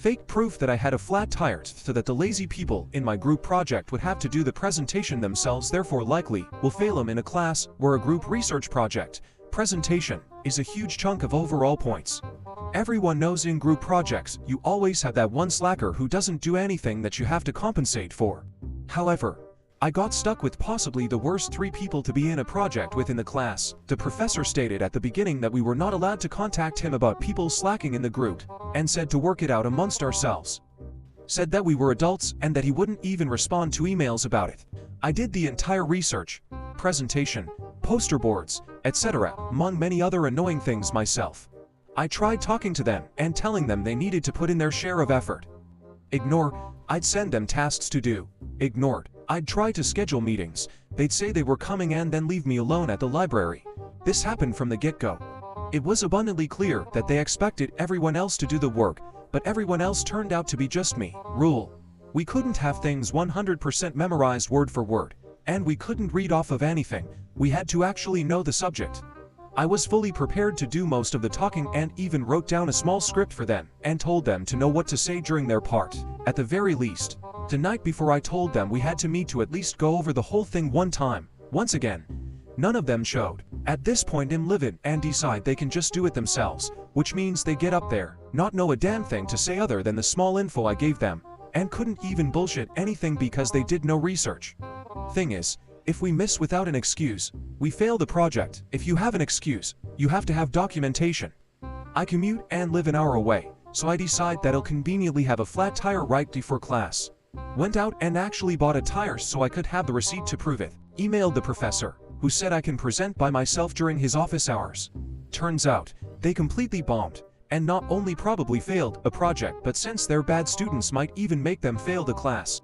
Fake proof that I had a flat tire so that the lazy people in my group project would have to do the presentation themselves, therefore likely will fail them in a class where a group research project presentation is a huge chunk of overall points. Everyone knows in group projects you always have that one slacker who doesn't do anything that you have to compensate for. However, I got stuck with possibly the worst 3 people to be in a project with in the class. The professor stated at the beginning that we were not allowed to contact him about people slacking in the group, and said to work it out amongst ourselves. Said that we were adults and that he wouldn't even respond to emails about it. I did the entire research, presentation, poster boards, etc., among many other annoying things myself. I tried talking to them and telling them they needed to put in their share of effort. Ignore. I'd send them tasks to do. Ignored. I'd try to schedule meetings. They'd say they were coming and then leave me alone at the library. This happened from the get-go. It was abundantly clear that they expected everyone else to do the work, but everyone else turned out to be just me. Rule. We couldn't have things 100% memorized word for word, and we couldn't read off of anything. We had to actually know the subject. I was fully prepared to do most of the talking and even wrote down a small script for them and told them to know what to say during their part, at the very least. The night before I told them we had to meet to at least go over the whole thing one time. Once again, none of them showed. At this point I'm livid and decide they can just do it themselves, which means they get up there, not know a damn thing to say other than the small info I gave them, and couldn't even bullshit anything because they did no research. Thing is, if we miss without an excuse, we fail the project. If you have an excuse, you have to have documentation. I commute and live an hour away, so I decide that I'll conveniently have a flat tire right before class. Went out and actually bought a tire so I could have the receipt to prove it. Emailed the professor, who said I can present by myself during his office hours. Turns out, they completely bombed, and not only probably failed a project, but since they're bad students might even make them fail the class.